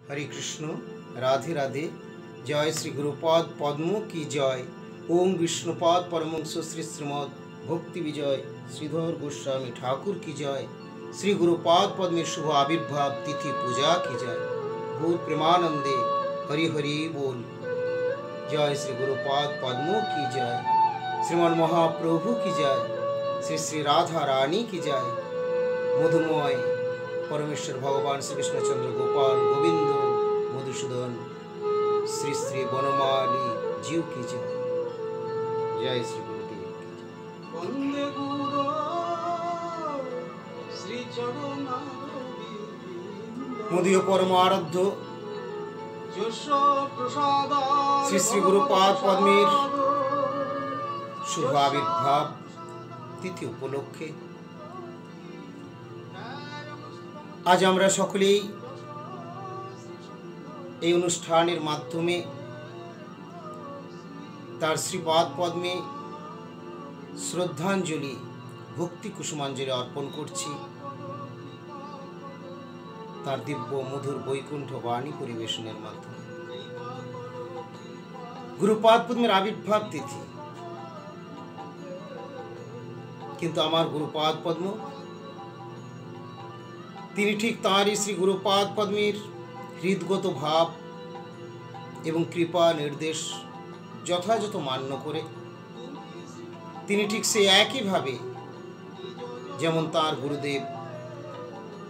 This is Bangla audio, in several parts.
हरे कृष्ण। राधे राधे। जय श्री गुरुपाद पद्म की जय। ओम विष्णुपाद परमहंस श्री श्रीमद भक्ति विजय श्रीधर गोस्वामी ठाकुर की जय। श्री गुरुपाद पद्म शुभ आविर्भाव तिथि पूजा की जय। भूत प्रेमानंदे हरि हरि बोल। जय श्री गुरुपाद पद्म की जय। श्रीमन महाप्रभु की जय। श्री श्री राधा रानी की जय। मधुमय परमेश्वर भगवान श्री कृष्णचंद्र गोपाल गोविंद मधुसूदन श्री श्री बनमाली जीव की जय। जय श्री गुरुदेव की मदीय परम आराध्य श्री श्री गुरुपाद पद्मेर शुभ आविर्भाव तिथि उपलक्षे आज আমরা সকলেই এই অনুষ্ঠানের মাধ্যমে তার শ্রীপাদ পদ্মে শ্রদ্ধাঞ্জলি ভক্তি কুসুমাঞ্জলি অর্পণ করছি। তার দিব্য মধুর বৈকুণ্ঠ বাণী পরিবেশনের মাধ্যমে গুরুপাদ পদ্মের আবির্ভাব তিথি, কিন্তু আমার গুরুপাদ পদ্ম তিনি ঠিক তাঁরই শ্রী গুরুপাদ পদ্মের হৃদগত ভাব এবং কৃপা নির্দেশ যথাযথ মান্য করে তিনি ঠিক সেই একইভাবে যেমন তাঁর গুরুদেব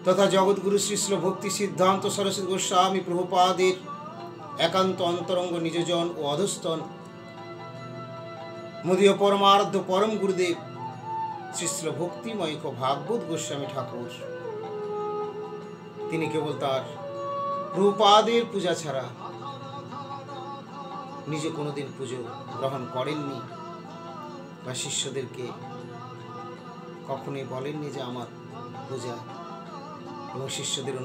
তথা জগৎগুরু শ্রী শ্রী ভক্তি সিদ্ধান্ত সরস্বতী গোস্বামী প্রভুপাদের একান্ত অন্তরঙ্গ নিজজন ও অধস্তন মদীয় পরমারাধ্য পরম গুরুদেব শ্রী শ্রী ভক্তিময় ভাগবত গোস্বামী ঠাকুর তিনি কেবল তার প্রভুপাদের পূজা ছাড়া নিজে কোনোদিন পুজো গ্রহণ করেননি বা শিষ্যদেরকে কখনোই বলেননি যে আমার পূজা, এবং শিষ্যদের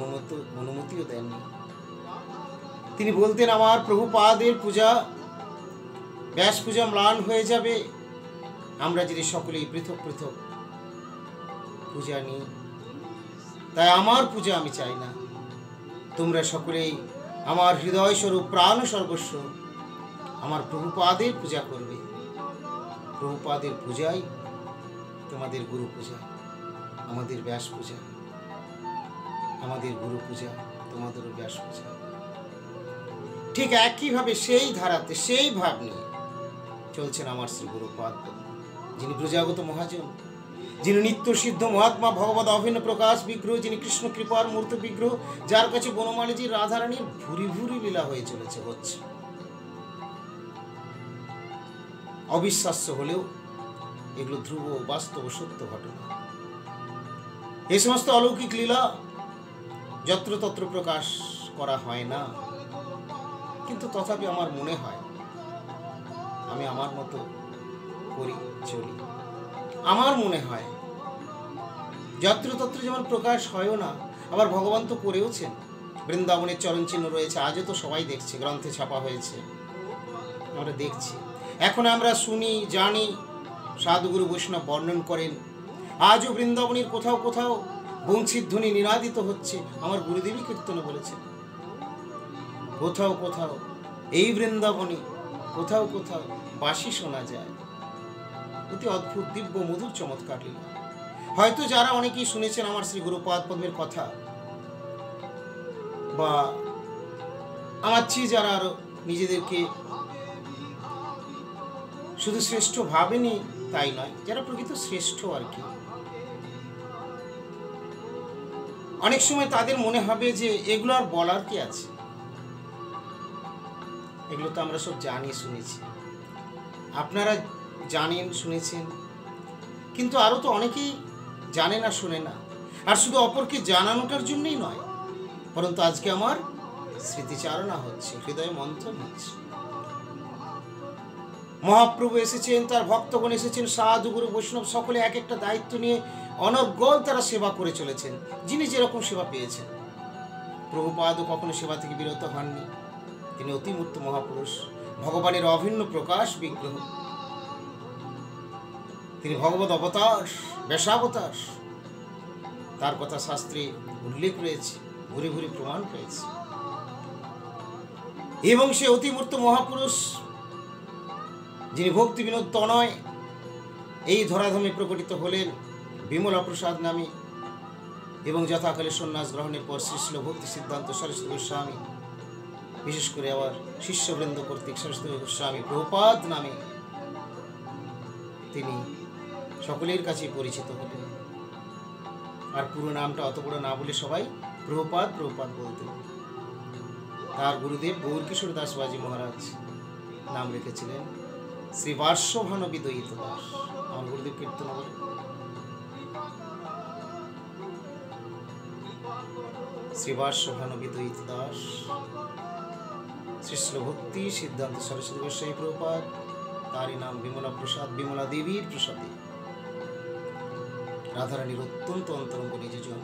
অনুমতিও দেননি। তিনি বলতেন আমার প্রভুপাদের পূজা ব্যাস পূজা ম্লান হয়ে যাবে আমরা যদি সকলেই পৃথক পৃথক পূজা নিই, তাই আমার পূজা আমি চাই না, তোমরা সকলেই আমার হৃদয় স্বরূপ প্রাণ সর্বস্ব আমার প্রভুপাদের পূজা করবে। প্রভুপাদের পূজাই তোমাদের গুরু পূজা, আমাদের ব্যাস পূজা, আমাদের গুরু পূজা, তোমাদেরও ব্যাস পূজা। ঠিক একইভাবে সেই ধারাতে সেই ভাব নিয়ে চলছেন আমার শ্রী গুরুপাদ, যিনি প্রজাগত মহাজন, যিনি নিত্য সিদ্ধ মহাত্মা ভগবত অভিন্ন প্রকাশ বিগ্রহ, যিনি কৃষ্ণ কৃপার মূর্ত বিগ্রহ, যার কাছে বনমালীজি রাধারানীর ভুরি ভুরি লীলা হয়ে চলেছে হচ্ছে। অবিশ্বাস্য হলেও এগুলো ধ্রুব বাস্তব সত্য ঘটনা। এই সমস্ত অলৌকিক লীলা যত্রতত্র প্রকাশ করা হয় না, কিন্তু তথাপি আমার মনে হয় আমি আমার মতো করি চলি। আমার মনে হয় যত্রতত্র যেমন প্রকাশ হয়ও না, আবার ভগবান তো করেওছেন। বৃন্দাবনের চরণ চিহ্ন রয়েছে, আজও তো সবাই দেখছে, গ্রন্থে ছাপা হয়েছে, আমরা দেখছি। এখন আমরা শুনি জানি, সাধুগুরু বৈষ্ণব বর্ণন করেন, আজও বৃন্দাবনের কোথাও কোথাও বংশীধ্বনি নিনাদিত হচ্ছে। আমার গুরুদেবী কীর্তনে বলেছেন কোথাও কোথাও এই বৃন্দাবনে কোথাও কোথাও বাঁশি শোনা যায়। অতি অদ্ভুত দিব্য মধুর চমৎকার লীলা। হয়তো যারা অনেকেই শুনেছেন আমার শ্রী গুরুপাদ পদ্মের কথা, বা আমার চেয়ে যারা আরো নিজেদেরকে শুধু শ্রেষ্ঠ ভাবেনি তাই নয়, যারা প্রকৃত শ্রেষ্ঠ আর কি, অনেক সময় তাদের মনে হবে যে এগুলো আর বলার কি আছে, এগুলো তো আমরা সব জানি শুনেছি, আপনারা জানেন শুনেছেন, কিন্তু আরো তো অনেকেই জানে না শোনে না। আর শুধু অপরকে জানানোটার জন্যই নয়, পরন্তু আজকে আমার স্মৃতিচারণা হচ্ছে, হৃদয় মন্থন হচ্ছে। মহাপ্রভু এসেছেন, তার ভক্তগণ এসেছেন, সাধু গুরু বৈষ্ণব সকলে এক একটা দায়িত্ব নিয়ে অনর্গল তারা সেবা করে চলেছেন, যিনি যেরকম সেবা পেয়েছেন। প্রভুপাদও কখনো সেবা থেকে বিরত হননি। তিনি অতিমূর্ত মহাপুরুষ, ভগবানের অভিন্ন প্রকাশ বিগ্রহ, তিনি ভগবত অবতার, বেশাবতার। তার কথা শাস্ত্রে উল্লেখ রয়েছে, ভুরি ভুরি প্রমাণ পেয়েছে। এবং সে অতিমূর্ত মহাপুরুষ যিনি ভক্তি বিনোদ তনয় এই ধরাধামে প্রকটিত হলেন বিমলা প্রসাদ নামে, এবং যথাকালে সন্ন্যাস গ্রহণের পর শ্রী ভক্তি সিদ্ধান্ত সরস্বতী গোস্বামী, বিশেষ করে আবার শিষ্যবৃন্দ কর্তৃক সরস্বতী গোস্বামী প্রভুপাদ নামে তিনি সকলের কাছে পরিচিত হলেন। আর পুরো নামটা অত বড় না বলে সবাই প্রভুপাদ প্রভুপাদ বলতেন। তার গুরুদেব গৌরকিশোর দাস বাজি মহারাজ নাম রেখেছিলেন শ্রী বার্ষভানবী দ্বৈত দাস। আমার গুরুদেব কীর্তন বলে শ্রী বার্ষভানবী দ্বৈত দাস, শ্রী ভক্তি সিদ্ধান্ত সরস্বতী গোস্বামী প্রভুপাদ, তারই নাম বিমলা প্রসাদ, বিমলা দেবীর প্রসাদে। রাধারানীর অত্যন্ত অন্তরঙ্গ নিজজন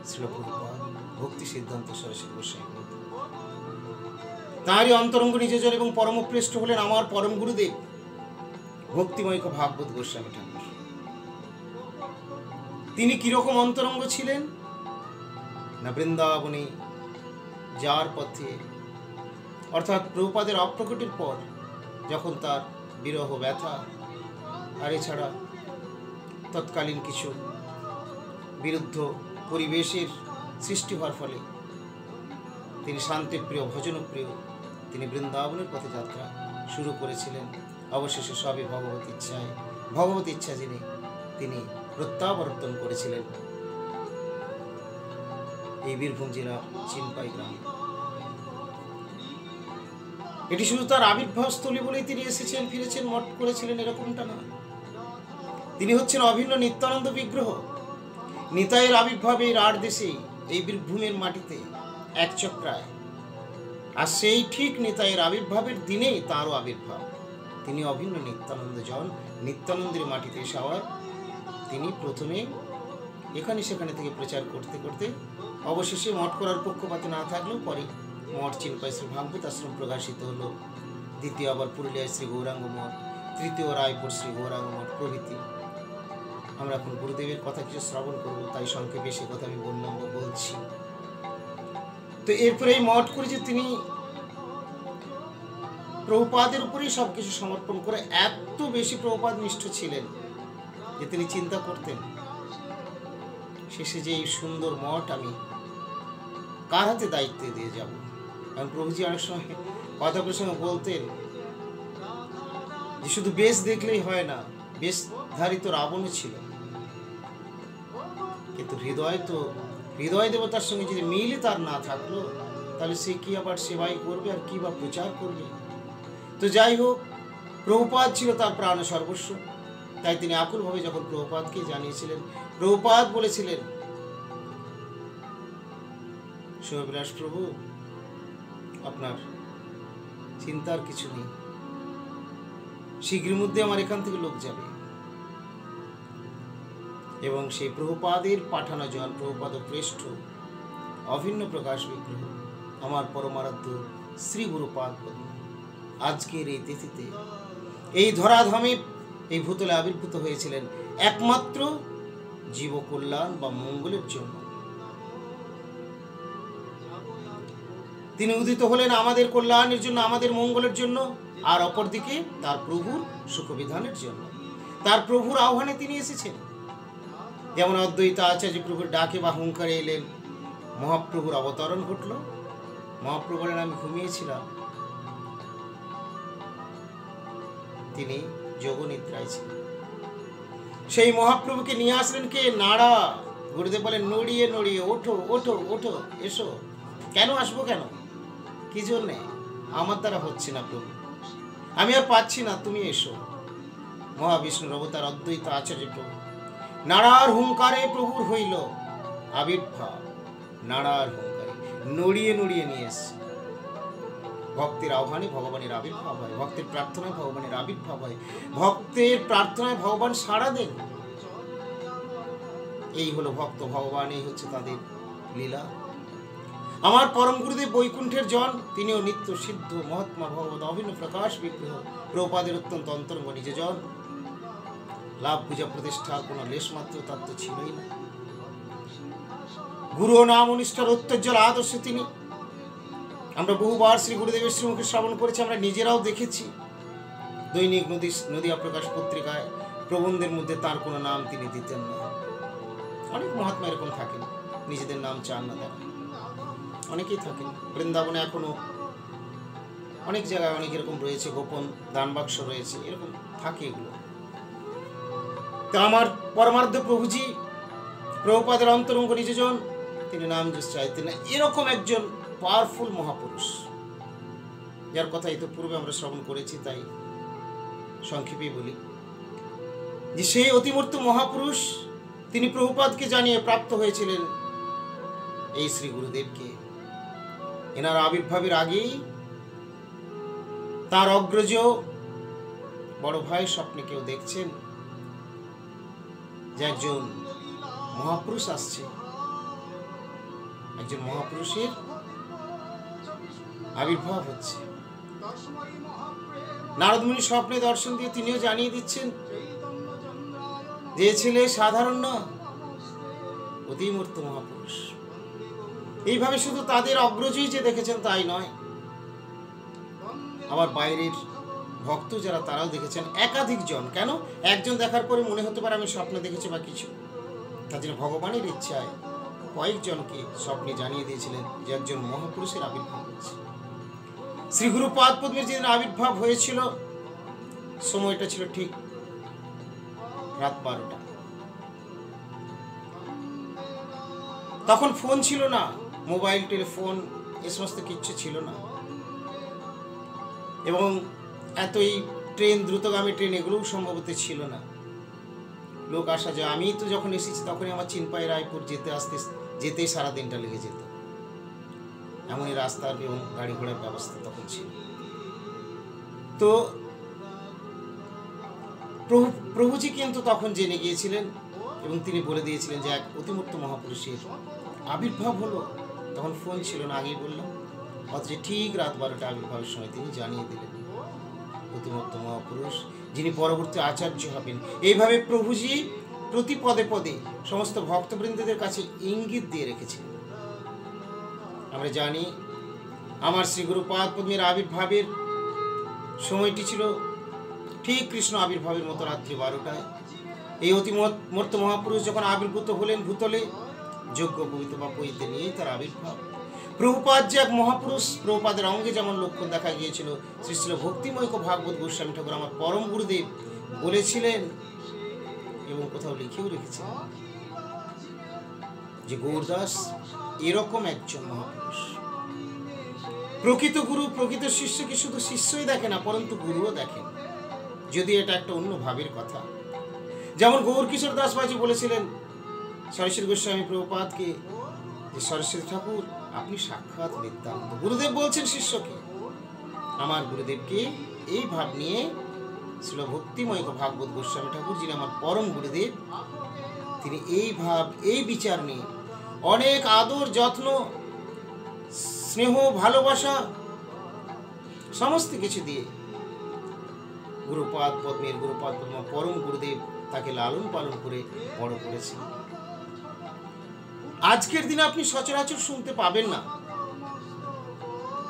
শ্রী প্রভুপাদ ভক্তি সিদ্ধান্ত সরস্বতী গোস্বামী প্রভুপাদ। তাঁরই অন্তরঙ্গ নিজজন এবং পরমপ্রেষ্ঠ হলেন আমার পরম গুরুদেব ভক্তিময় ভাগবত গোস্বামী ঠাকুর। তিনি কিরকম অন্তরঙ্গ ছিলেন না, বৃন্দাবনে যার পথে অর্থাৎ প্রভুপাদের অপ্রকটের পর যখন তার বিরহ ব্যথা আর এছাড়া তৎকালীন কিছু বিরুদ্ধ পরিবেশের সৃষ্টি হওয়ার ফলে তিনি শান্তিপ্রিয় ভজনপ্রিয় তিনি বৃন্দাবনের পথে যাত্রা শুরু করেছিলেন। অবশেষে সবই ভগবত ইচ্ছা জেনে তিনি প্রত্যাবর্তন করেছিলেন এই বীরভূম জেলা চিনপাই গ্রামে। এটি শুধু তার আবির্ভাবস্থলী বলেই তিনি এসেছেন ফিরেছেন মঠ করেছিলেন এরকমটা না। তিনি হচ্ছেন অভিন্ন নিত্যানন্দ বিগ্রহ। নিতাইয়ের আবির্ভাবে রাঢ় দেশে এই বীরভূমের মাটিতে এক চক্রায়, আর সেই ঠিক নিতাইয়ের আবির্ভাবের দিনেই তাঁরও আবির্ভাব। তিনি অভিন্ন নিত্যানন্দ জন, নিত্যানন্দের মাটিতে এসে তিনি প্রথমে এখানে সেখানে থেকে প্রচার করতে করতে অবশেষে মঠ করার পক্ষপাতে না থাকলেও পরে মঠ চিনপাই শ্রী ভাগবত আশ্রম প্রকাশিত হলো, দ্বিতীয় আবার পুরুলিয়ায় শ্রী গৌরাঙ্গ মঠ, তৃতীয় রায়পুর শ্রী গৌরাঙ্গ মঠ প্রভৃতি। আমরা এখন গুরুদেবের কথা কিছু শ্রবণ করবো, তাই সংক্ষেপে সে কথা আমি বললাম বা বলছি। তো এরপরে এই মঠ করে যে তিনি প্রভুপাদের উপরেই সবকিছু সমর্পণ করে এত বেশি প্রভুপাদ নিষ্ঠ ছিলেন যে তিনি চিন্তা করতেন শেষে যে এই সুন্দর মঠ আমি কার হাতে দায়িত্ব দিয়ে যাব। কারণ প্রভুজি অনেক সময় কথা প্রসঙ্গে বলতেন যে শুধু বেশ দেখলেই হয় না, বেশধারী তো রাবণও ছিল, কিন্তু হৃদয় দেবতার সঙ্গে যদি মিলই তার না থাকলো তাহলে সে কি আবার সেবাই করবে আর কি বা প্রচার করবে। তো যাই হোক, প্রভুপাদ ছিল তার প্রাণ সর্বস্ব। তাই তিনি আকুলভাবে যখন প্রভুপাদকে জানিয়েছিলেন, প্রভুপাদ বলেছিলেন, শিববিলাস প্রভু আপনার চিন্তার কিছু নেই, শীঘ্রের মধ্যে আমার এখান থেকে লোক যাবে। এবং সেই প্রভুপাদের পাঠানো জন প্রভুপাদ প্রেষ্ঠ অভিন্ন প্রকাশ বিগ্রহ আমার পরমারাধ্য শ্রী গুরুপাদ আজকের এই তিথিতে এই ধরাধামে এই ভূতলে আবির্ভূত হয়েছিলেন একমাত্র জীব কল্যাণ বা মঙ্গলের জন্য। তিনি উদিত হলেন আমাদের কল্যাণের জন্য, আমাদের মঙ্গলের জন্য, আর অপরদিকে তার প্রভুর সুখবিধানের জন্য। তার প্রভুর আহ্বানে তিনি এসেছেন। যেমন অদ্বৈত আচার্য প্রভুর ডাকে বা হুঙ্কারে এলেন, মহাপ্রভুর অবতরণ ঘটল। মহাপ্রভু বলেন আমি ঘুমিয়েছিলাম, তিনি যোগনিদ্রায় ছিলেন। সেই মহাপ্রভুকে নিয়ে আসলেন কে? নাড়া। গুরুদেব বলেন নড়িয়ে নড়িয়ে ওঠো ওঠো ওঠো, এসো। কেন আসবো? কেন? কি জন্যে? আমার দ্বারা হচ্ছে না প্রভু, আমি আর পাচ্ছি না, তুমি এসো। মহাবিষ্ণুর অবতার অদ্বৈত আচার্য প্রভু নাড়ার হুঙ্কারে প্রভুর হইল আবির্ভাব। নাড়ার হুঙ্কারে নড়িয়ে নড়িয়ে নিয়ে এসছে। ভক্তের আহ্বানে ভগবানের আবির্ভাব হয়, ভক্তের প্রার্থনায় ভগবানের আবির্ভাব হয়, ভক্তের প্রার্থনায় ভগবান সাড়া দেন। এই হলো ভক্ত ভগবান, এই হচ্ছে তাদের লীলা। আমার পরম গুরুদেব বৈকুণ্ঠের জন, তিনিও নিত্য সিদ্ধ মহাত্মা ভগবত অভিন্ন প্রকাশ বিগ্রহ, প্রভুপাদের অত্যন্ত অন্তরঙ্গ নিজ জন। লাভ পূজা প্রতিষ্ঠার কোন লেশ মাত্র তার তো ছিলই না। গুরু নাম অনিষ্ঠার অত্যজ্জ্বল আদর্শ তিনি। আমরা বহুবার শ্রী গুরুদেবের শ্রীমুখে শ্রবণ করেছি, আমরা নিজেরাও দেখেছি। দৈনিক নদিয়া প্রকাশ পত্রিকায় প্রবন্ধের মধ্যে তার কোনো নাম তিনি দিতেন না। অনেক মহাত্মা এরকম থাকেন, নিজেদের নাম চান না তারা, অনেকেই থাকেন। বৃন্দাবনে এখনো অনেক জায়গায় অনেক এরকম রয়েছে, গোপন দান বাক্স রয়েছে, এরকম থাকে এগুলো। তো আমার পরমার্থ প্রভুজি প্রভুপাদের অন্তরঙ্গ নিজজন, তিনি নাম যশ চাইতেন না, এরকম একজন পাওয়ারফুল মহাপুরুষ, যার কথা ইতিপূর্বে আমরা শ্রবণ করেছি, তাই সংক্ষেপে বলি যে সেই অতিমূর্ত মহাপুরুষ তিনি প্রভুপাদকে জানিয়ে প্রাপ্ত হয়েছিলেন এই শ্রী গুরুদেবকে। এনার আবির্ভাবের আগেই তার অগ্রজ বড় ভাই স্বপ্নে কেউ দেখছেন যে একজন মহাপুরুষ আসছে, একজন মহাপুরুষের আবির্ভাব হচ্ছে। নারদ মুনি স্বপ্নে দর্শন দিয়ে তিনিও জানিয়ে দিচ্ছেন যে ছেলে সাধারণ না, অতিমূর্ত মহাপুরুষ। এইভাবে শুধু তাদের অগ্রজই যে দেখেছেন তাই নয়, আবার বাইরের ভক্ত যারা তারাও দেখেছেন, একাধিক জন। কেন? একজন দেখার পরে মনে হতে পারে আমি স্বপ্নে দেখেছি বা কিছু, তার জন্য ভগবানের ইচ্ছায় কয়েকজনকে স্বপ্নে জানিয়ে দিয়েছিলেন যে একজন মহাপুরুষের আবির্ভাব হয়েছে। শ্রী গুরুপাদ পদ্মের যেদিন আবির্ভাব হয়েছিল, সময়টা ছিল ঠিক রাত 12টা। তখন ফোন ছিল না, মোবাইল টেলিফোন এ সমস্ত কিচ্ছু ছিল না, এবং এতই ট্রেন, দ্রুতগামী ট্রেন এগুলোও সম্ভবত ছিল না। লোক আসা যায়, আমি তো যখন এসেছি তখনই আমার চিনপাই রায়পুর যেতেই সারা দিনটা লেগে যেত, এমনই রাস্তার এবং গাড়ি ঘোড়ার ব্যবস্থা তখন ছিল। তো প্রভুজি কিন্তু তখন জেনে গিয়েছিলেন এবং তিনি বলে দিয়েছিলেন যে এক অতিমূর্ত মহাপুরুষের আবির্ভাব হলো। তখন ফোন ছিল না, আগেই বললাম। অথচ ঠিক রাত 12টা আবির্ভাবের সময় তিনি জানিয়ে দিলেন অতিমূর্ত মহাপুরুষ যিনি পরবর্তী আচার্য হবেন। এইভাবে প্রভুজি প্রতি পদে পদে সমস্ত ভক্তবৃন্দদের কাছে ইঙ্গিত দিয়ে রেখেছিলেন। আমরা জানি আমার শ্রী গুরুপাদ পদ্মের আবির্ভাবের সময়টি ছিল ঠিক কৃষ্ণ আবির্ভাবের মতো রাত্রি 12টায়। এই অতিমূর্ত মহাপুরুষ যখন আবির্ভূত হলেন ভূতলে, যোগ্য পবিত্র বা পইতে নিয়েই তার আবির্ভাব। প্রভুপাদ যে এক মহাপুরুষ, প্রভুপাদের অঙ্গে যেমন লক্ষণ দেখা গিয়েছিল, শ্রী শ্রী ভক্তিময় ভাগবত গোস্বামী ঠাকুর আমার পরম গুরুদেব বলেছিলেন এবং কোথাও লিখেও রেখেছিলেন যে গৌরদাস এরকম একজন মহাপুরুষ। প্রকৃত গুরু, প্রকৃত শিষ্যকে শুধু শিষ্যই দেখে না, পরন্তু গুরুও দেখেন, যদি এটা একটা অন্য ভাবের কথা। যেমন গৌরকিশোর দাস বাজি বলেছিলেন সরস্বতী গোস্বামী প্রভুপাদকে যে সরস্বতী ঠাকুর আপনি সাক্ষাৎ নিত্যানন্দ। গুরুদেব বলছেন শিষ্যকে, আমার গুরুদেবকে এই ভাব নিয়ে ছিল ভক্তিময় ভাগবত গোস্বামী ঠাকুর যিনি আমার পরম গুরুদেব, তিনি এই ভাব, এই বিচার নিয়ে অনেক আদর, যত্ন, স্নেহ, ভালোবাসা সমস্ত কিছু দিয়ে গুরুপাদ পদ্মের পরম গুরুদেব তাকে লালন পালন করে বড় করেছেন। আজকের দিনে আপনি সচরাচর শুনতে পাবেন না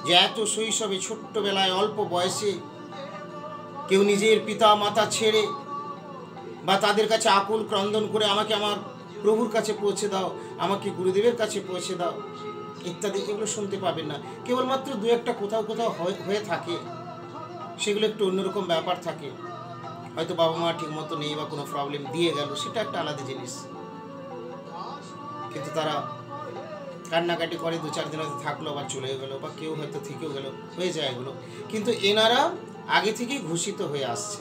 যে এত শৈশবে, ছোট্টবেলায়, অল্প বয়সে কেউ নিজের পিতা মাতা ছেড়ে বা তাদের কাছে আকুল ক্রন্দন করে আমাকে আমার প্রভুর কাছে পৌঁছে দাও, আমাকে গুরুদেবের কাছে পৌঁছে দাও ইত্যাদি, এগুলো শুনতে পাবেন না। কেবলমাত্র দু একটা কোথাও কোথাও হয়ে থাকে, সেগুলো একটু অন্যরকম ব্যাপার থাকে। হয়তো বাবা মা ঠিক মতো নেই বা কোনো প্রবলেম দিয়ে গেল, সেটা একটা আলাদা জিনিস, কিন্তু তারা কান্নাকাটি করে, 2-4 দিন হয়তো থাকলো, আবার চলে গেলো, বা কেউ হয়তো থেকেও গেল, হয়ে যায় এগুলো। কিন্তু এনারা আগে থেকেই ঘোষিত হয়ে আসছে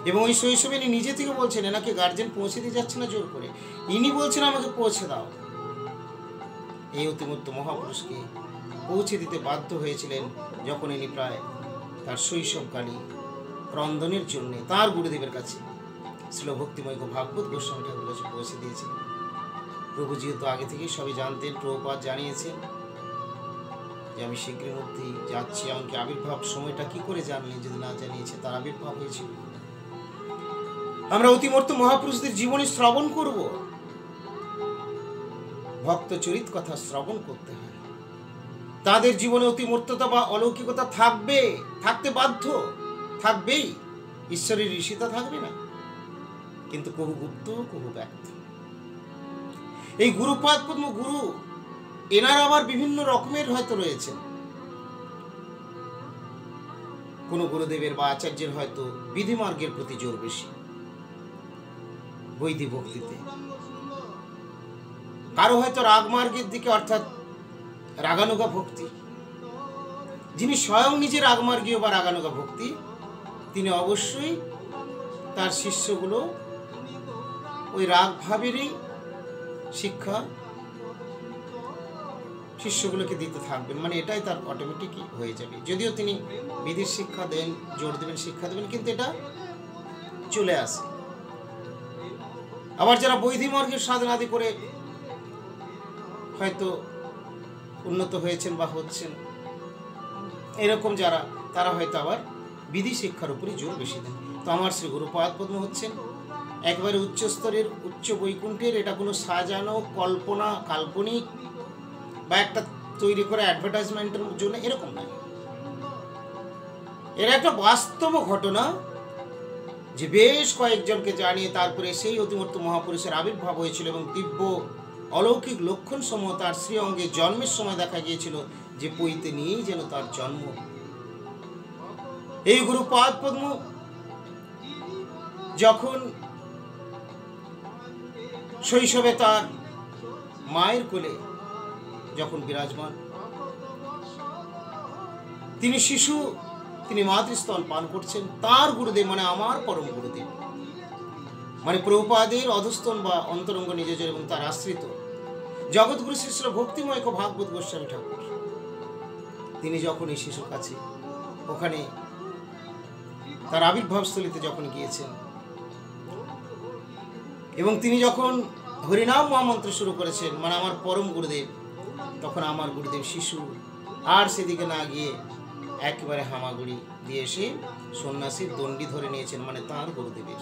এবং ওই শৈশবে ইনি নিজে থেকে বলছেন, এনাকে গার্জেন পৌঁছে দিয়ে যাচ্ছে না জোর করে, ইনি বলছেন আমাকে পৌঁছে দাও। এই অতিমূর্ত মহাপুরুষকে পৌঁছে দিতে বাধ্য হয়েছিলেন যখন ইনি প্রায় তার শৈশবকালী ক্রন্দনের জন্য তার গুরুদেবের কাছে ছিল ভক্তিময় ভাগবত গোস্বামী ঠাকুর কাছে পৌঁছে দিয়েছিলেন। প্রভু যেহেতু আগে থেকেই সবই জানতেন, প্রভুপাদ জানিয়েছেন যে আমি শীঘ্রের মধ্যেই যাচ্ছি। এমনকি আবির্ভাব সময়টা কি করে জানলেন যদি না জানিয়েছে, তার আবির্ভাব হয়েছিল। আমরা অতিমূর্ত মহাপুরুষদের জীবনী শ্রবণ করব, ভক্ত চরিত কথা শ্রবণ করতে হয়। তাদের জীবনে অতিমূর্ততা বা অলৌকিকতা থাকবে, থাকতে বাধ্য, থাকবেই। ঈশ্বরের ঋষিতা থাকবে না, কিন্তু কহু গুপ্ত কহু ব্যক্ত। এই গুরুপাদ পদ্ম গুরু এনার আবার বিভিন্ন রকমের হয়তো রয়েছেন। কোন গুরুদেবের বা আচার্যের হয়তো বিধিমার্গের প্রতি জোর বেশি, বৈধি ভক্তিতে। কারো হয়তো রাগমার্গের দিকে, অর্থাৎ রাগানুগা ভক্তি। যিনি স্বয়ং নিজে রাগমার্গীয় বা রাগানুগা ভক্তি, তিনি অবশ্যই তার শিষ্যগুলো ওই রাগ ভাবেরই শিক্ষা শিষ্যগুলোকে দিতে থাকবেন, মানে এটাই তার অটোমেটিক হয়ে যাবে। যদিও তিনি বিধির শিক্ষা দেন, জোর দেবেন, শিক্ষা দেবেন, কিন্তু এটা চলে আসে। আবার যারা বৈধি মার্গের সাধনাদি করে হয়তো উন্নত হয়েছেন বা হচ্ছেন, এরকম যারা, তারা হয়তো আবার বিধি শিক্ষার উপরই জোর বেশি দেন। তো আমার শ্রী গুরুপাদ পদ্ম হচ্ছেন একবারে উচ্চ স্তরের, উচ্চ বৈকুণ্ঠের। এটা কোনো সাজানো কল্পনা, কাল্পনিক বা একটা তৈরি করে অ্যাডভার্টাইজমেন্টের জন্য এরকম নয়। এর একটা বাস্তব ঘটনা, যে বেশ কয়েকজনকে জানিয়ে তারপরে সেই অতিমূর্ত মহাপুরুষের আবির্ভাব হয়েছিল এবং দিব্য অলৌকিক লক্ষণ সমূহ তার শ্রী অঙ্গে জন্মের সময় দেখা গিয়েছিল, যে পইতে নিয়েই যেন তার জন্ম। এই গুরুপাদ পদ্ম যখন শৈশবে তার মায়ের কোলে যখন বিরাজমান, তিনি শিশু, তিনি মাতৃস্তন পান করছেন। তার গুরুদেব মানে আমার পরম গুরুদেব, মানে প্রভুপাদের অধস্তন বা অন্তরঙ্গ নিজের এবং তার আশ্রিত জগৎগুরু শ্রী শ্রী ভক্তিময় ভাগবত গোস্বামী ঠাকুর, তিনি যখন এই শিশুর কাছে ওখানে তার আবির্ভাবস্থলিতে যখন গিয়েছেন এবং তিনি যখন হরিনাম মহামন্ত্র শুরু করেছেন, মানে আমার পরম গুরুদেব, তখন আমার গুরুদেব শিশু আর সেদিকে না গিয়ে একেবারে হামাগুড়ি দিয়ে এসে সন্ন্যাসীর দণ্ডি ধরে নিয়েছেন, মানে তাঁর গুরুদেবের।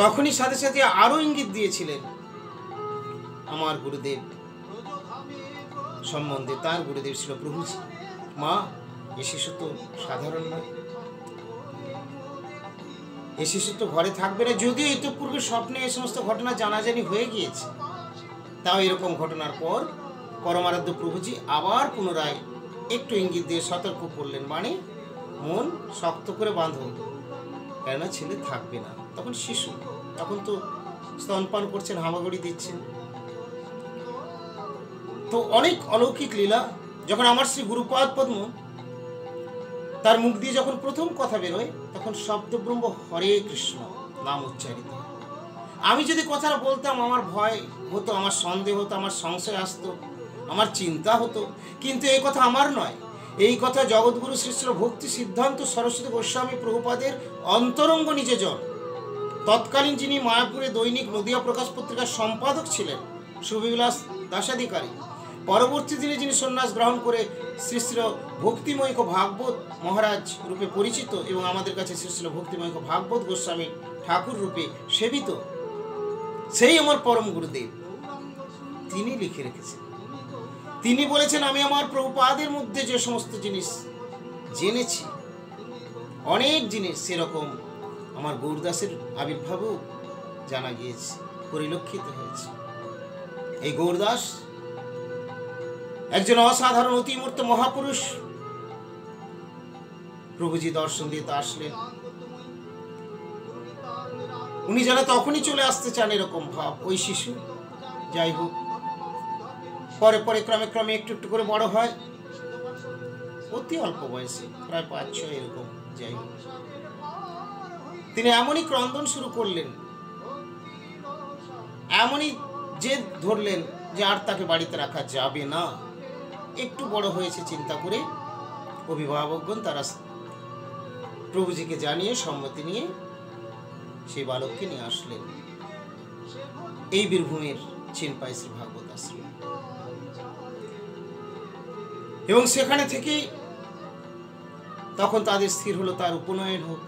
তখনই সাথে সাথে আরো ইঙ্গিত দিয়েছিলেন আমার গুরুদেব সম্বন্ধে। তার গুরুদেব ছিল প্রভুজি। মা, এ শিশু তো সাধারণ নয়, এ শিশু তো ঘরে থাকবে না। যদিও ইতিপূর্বে স্বপ্নে এই সমস্ত ঘটনা জানাজানি হয়ে গিয়েছে, তাও এরকম ঘটনার পর পরমারাধ্য প্রভুজি আবার পুনরায় একটু ইঙ্গিত দিয়ে সতর্ক করলেন, মানে মন শক্ত করে বাঁধো, কেননা ছেলে থাকবে না। তখন শিশু, তখন তো স্তনপান করছেন, হামাগুড়ি দিচ্ছেন। তো অনেক অলৌকিক লীলা। যখন আমার শ্রী গুরুপাদ পদ্ম তার মুখ দিয়ে যখন প্রথম কথা বেরোয়, তখন শব্দব্রহ্ম হরে কৃষ্ণ নাম উচ্চারিত। আমি যদি কথাটা বলতাম, আমার ভয় হতো, আমার সন্দেহ হতো, আমার সংশয় আসতো, আমার চিন্তা হতো। কিন্তু এই কথা আমার নয়, এই কথা জগৎগুরু শ্রী শ্রী ভক্তি সিদ্ধান্ত সরস্বতী গোস্বামী প্রভুপাদের অন্তরঙ্গ নিজেজন। তৎকালীন যিনি মায়াপুরে দৈনিক নদিয়া প্রকাশ পত্রিকার সম্পাদক ছিলেন, সুবিলাস দাসাধিকারী, পরবর্তী দিনে যিনি সন্ন্যাস গ্রহণ করে শ্রী শ্রী ভক্তিময় ভাগবত মহারাজ রূপে পরিচিত এবং আমাদের কাছে শ্রী শ্রী ভক্তিময় ভাগবত গোস্বামী ঠাকুর রূপে সেবিত, সেই আমার পরম গুরুদেব, তিনি লিখে রেখেছেন। তিনি বলেছেন, আমি আমার প্রভুপাদের মধ্যে যে সমস্ত জিনিস জেনেছি, অনেক জিনিস সেরকম আমার গৌরদাসের আবির্ভাবও জানা গিয়েছে, পরিলক্ষিত হয়েছে। এই গৌরদাস একজন অসাধারণ অতিমূর্ত মহাপুরুষ। প্রভুজি দর্শন দিতে আসলেন, উনি যেন তখনই চলে আসতে চান, এরকম ভাব। ওই শিশু যাই হোক, পরে পরে ক্রমে ক্রমে একটু একটু করে বড় হয়, অতি অল্প বয়সে, প্রায় 5-6 এরকম। যাই হোক, তিনি এমনই ক্রন্দন শুরু করলেন, এমনই জেদ ধরলেন যে আর তাকে বাড়িতে রাখা যাবে না। একটু বড় হয়েছে চিন্তা করে অভিভাবকগণ তারা প্রভুজিকে জানিয়ে সম্মতি নিয়ে সেই বালককে নিয়ে আসলেন এই বীরভূমের চিনপাই শ্রী ভাগবত আশ্রমে। এবং সেখানে থেকেই তখন তাদের স্থির হলো তার উপনয়ন হোক।